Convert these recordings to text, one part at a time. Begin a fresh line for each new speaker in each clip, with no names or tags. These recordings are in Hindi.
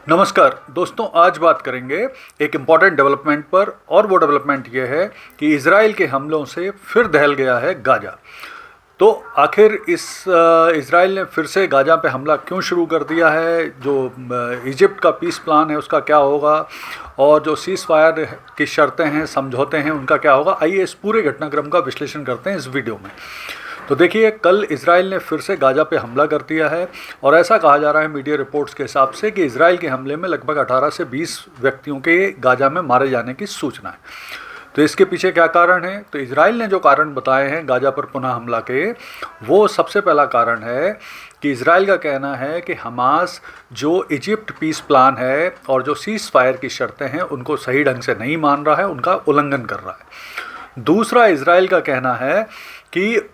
नमस्कार दोस्तों, आज बात करेंगे एक इम्पॉर्टेंट डेवलपमेंट पर। और वो डेवलपमेंट ये है कि इजराइल के हमलों से फिर दहल गया है गाजा। तो आखिर इजराइल ने फिर से गाजा पे हमला क्यों शुरू कर दिया है, जो इजिप्ट का पीस प्लान है उसका क्या होगा, और जो सीज़ फायर की शर्तें हैं, समझौते हैं, उनका क्या होगा। आइए इस पूरे घटनाक्रम का विश्लेषण करते हैं इस वीडियो में। तो देखिए, कल इजराइल ने फिर से गाजा पे हमला कर दिया है और ऐसा कहा जा रहा है मीडिया रिपोर्ट्स के हिसाब से कि इजराइल के हमले में लगभग 18 से 20 व्यक्तियों के गाजा में मारे जाने की सूचना है। तो इसके पीछे क्या कारण है? तो इजराइल ने जो कारण बताए हैं गाजा पर पुनः हमला के, वो सबसे पहला कारण है कि इजराइल का कहना है कि हमास जो इजिप्ट पीस प्लान है और जो सीज़ फायर की शर्तें हैं उनको सही ढंग से नहीं मान रहा है, उनका उल्लंघन कर रहा है। दूसरा, इजराइल का कहना है कि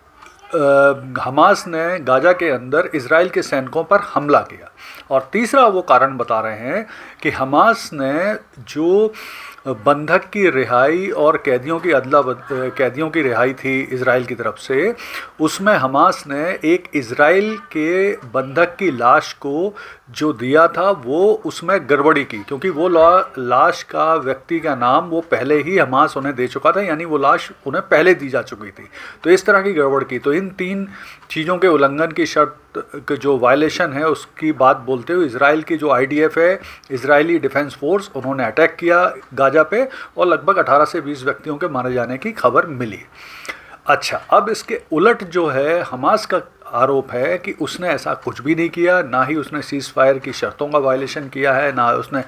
हमास ने गाजा के अंदर इजराइल के सैनिकों पर हमला किया। और तीसरा वो कारण बता रहे हैं कि हमास ने जो बंधक की रिहाई और कैदियों की रिहाई थी इजराइल की तरफ से, उसमें हमास ने एक इजराइल के बंधक की लाश को जो दिया था वो उसमें गड़बड़ी की, क्योंकि वो लाश का व्यक्ति का नाम वो पहले ही हमास उन्हें दे चुका था, यानी वो लाश उन्हें पहले दी जा चुकी थी। तो इस तरह की गड़बड़ की। तो इन तीन चीज़ों के उल्लंघन की शर्त के जो वायलेशन है उसकी बात बोलते हुए इजराइल की जो आईडीएफ है, इजरायली डिफेंस फोर्स, उन्होंने अटैक किया गाजा पे और लगभग 18 से 20 व्यक्तियों के मारे जाने की खबर मिली। अच्छा, अब इसके उलट जो है हमास का आरोप है कि उसने ऐसा कुछ भी नहीं किया, ना ही उसने सीज़ फायर की शर्तों का वायलेशन किया है, ना उसने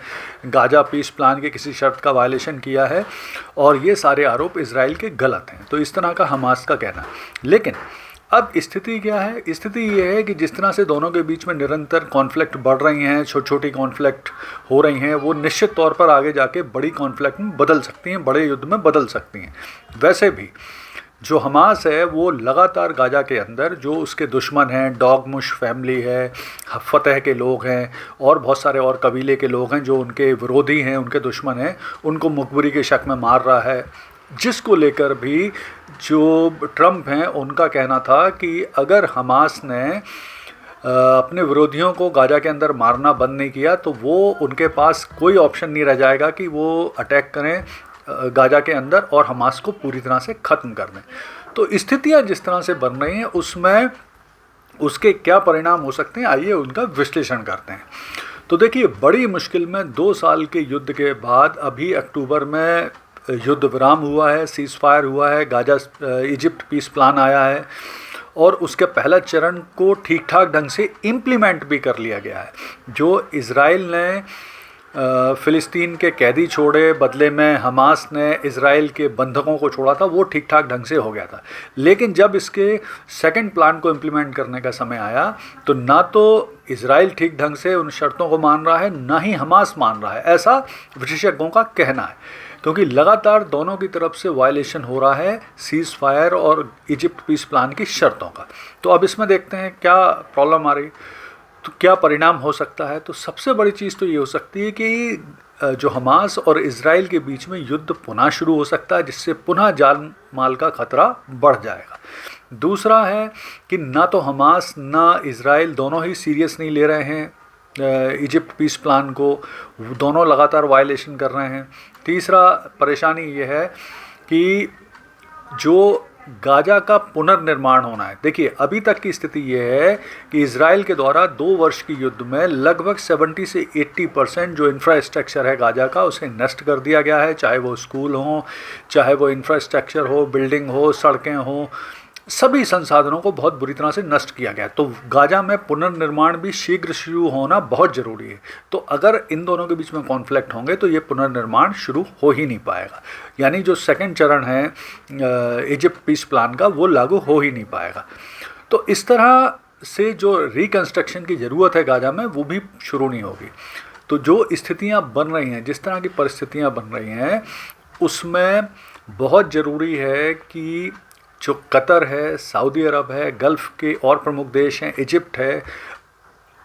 गाजा पीस प्लान के किसी शर्त का वायलेशन किया है, और ये सारे आरोप इजराइल के गलत हैं। तो इस तरह का हमास का कहना है। लेकिन अब स्थिति क्या है? स्थिति ये है कि जिस तरह से दोनों के बीच में निरंतर कॉन्फ्लिक्ट बढ़ रही हैं, छोटी छोटी कॉन्फ्लिक्ट हो रही हैं, वो निश्चित तौर पर आगे जाके बड़ी कॉन्फ्लिक्ट में बदल सकती हैं, बड़े युद्ध में बदल सकती हैं। वैसे भी जो हमास है वो लगातार गाजा के अंदर जो उसके दुश्मन हैं, डॉगमुश फैमिली है, फतह के लोग हैं और बहुत सारे और कबीले के लोग हैं जो उनके विरोधी हैं, उनके दुश्मन हैं, उनको मुखबिरी के शक में मार रहा है। जिसको लेकर भी जो ट्रम्प हैं उनका कहना था कि अगर हमास ने अपने विरोधियों को गाजा के अंदर मारना बंद नहीं किया तो वो उनके पास कोई ऑप्शन नहीं रह जाएगा कि वो अटैक करें गाजा के अंदर और हमास को पूरी तरह से ख़त्म कर दें। तो स्थितियां जिस तरह से बन रही हैं उसमें उसके क्या परिणाम हो सकते हैं, आइए उनका विश्लेषण करते हैं। तो देखिए, बड़ी मुश्किल में 2 साल के युद्ध के बाद अभी अक्टूबर में युद्ध विराम हुआ है, सीज़ फायर हुआ है, गाजा इजिप्ट पीस प्लान आया है और उसके पहला चरण को ठीक ठाक ढंग से इम्प्लीमेंट भी कर लिया गया है। जो इजराइल ने फ़िलिस्तीन के कैदी छोड़े, बदले में हमास ने इजराइल के बंधकों को छोड़ा था, वो ठीक ठाक ढंग से हो गया था। लेकिन जब इसके सेकंड प्लान को इम्प्लीमेंट करने का समय आया तो ना तो इजराइल ठीक ढंग से उन शर्तों को मान रहा है, ना ही हमास मान रहा है, ऐसा विशेषज्ञों का कहना है। क्योंकि लगातार दोनों की तरफ से वायलेशन हो रहा है सीज़ फायर और इजिप्ट पीस प्लान की शर्तों का। तो अब इसमें देखते हैं क्या प्रॉब्लम आ रही, तो क्या परिणाम हो सकता है। तो सबसे बड़ी चीज़ तो ये हो सकती है कि जो हमास और इजराइल के बीच में युद्ध पुनः शुरू हो सकता है, जिससे पुनः जान माल का खतरा बढ़ जाएगा। दूसरा है कि ना तो हमास ना इजराइल दोनों ही सीरियस नहीं ले रहे हैं इजिप्ट पीस प्लान को, दोनों लगातार वायलेशन कर रहे हैं। तीसरा परेशानी ये है कि जो गाजा का पुनर्निर्माण होना है। देखिए, अभी तक की स्थिति ये है कि इजराइल के द्वारा 2 वर्ष की युद्ध में लगभग 70 से 80% जो इंफ्रास्ट्रक्चर है गाजा का उसे नष्ट कर दिया गया है, चाहे वो स्कूल हो, चाहे वो इंफ्रास्ट्रक्चर हो, बिल्डिंग हो, सड़कें हो, सभी संसाधनों को बहुत बुरी तरह से नष्ट किया गया। तो गाजा में पुनर्निर्माण भी शीघ्र शुरू होना बहुत ज़रूरी है। तो अगर इन दोनों के बीच में कॉन्फ्लिक्ट होंगे तो ये पुनर्निर्माण शुरू हो ही नहीं पाएगा, यानी जो सेकंड चरण है इजिप्ट पीस प्लान का वो लागू हो ही नहीं पाएगा। तो इस तरह से जो रिकन्स्ट्रक्शन की ज़रूरत है गाजा में वो भी शुरू नहीं होगी। तो जो स्थितियाँ बन रही हैं, जिस तरह की परिस्थितियाँ बन रही हैं, उसमें बहुत ज़रूरी है कि जो कतर है, सऊदी अरब है, गल्फ़ के और प्रमुख देश हैं, इजिप्ट है,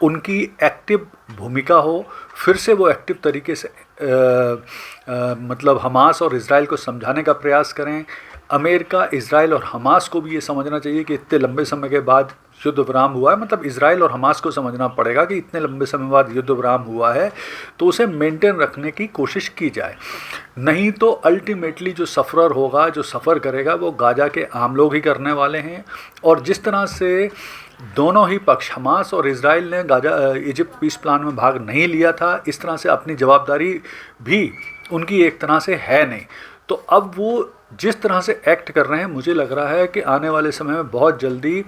उनकी एक्टिव भूमिका हो। फिर से वो एक्टिव तरीके से मतलब हमास और इजराइल को समझाने का प्रयास करें। अमेरिका, इजराइल और हमास को भी ये समझना चाहिए कि इतने लंबे समय के बाद युद्ध विराम हुआ है, मतलब इजराइल और हमास को समझना पड़ेगा कि इतने लंबे समय बाद युद्ध विराम हुआ है तो उसे मेंटेन रखने की कोशिश की जाए। नहीं तो अल्टीमेटली जो सफ़रर होगा, जो सफ़र करेगा, वो गाजा के आम लोग ही करने वाले हैं। और जिस तरह से दोनों ही पक्ष, हमास और इजराइल ने इजिप्ट पीस प्लान में भाग नहीं लिया था, इस तरह से अपनी जवाबदारी भी उनकी एक तरह से है नहीं। तो अब वो जिस तरह से एक्ट कर रहे हैं, मुझे लग रहा है कि आने वाले समय में बहुत जल्दी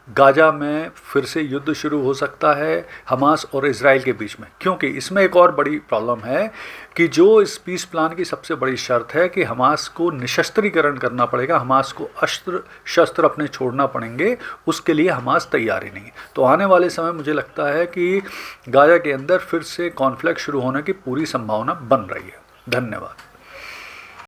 गाजा में फिर से युद्ध शुरू हो सकता है हमास और इजराइल के बीच में। क्योंकि इसमें एक और बड़ी प्रॉब्लम है कि जो इस पीस प्लान की सबसे बड़ी शर्त है कि हमास को निशस्त्रीकरण करना पड़ेगा, हमास को अस्त्र शस्त्र अपने छोड़ना पड़ेंगे, उसके लिए हमास तैयार ही नहीं। तो आने वाले समय मुझे लगता है कि गाजा के अंदर फिर से कॉन्फ्लिक्ट शुरू होने की पूरी संभावना बन रही है। धन्यवाद।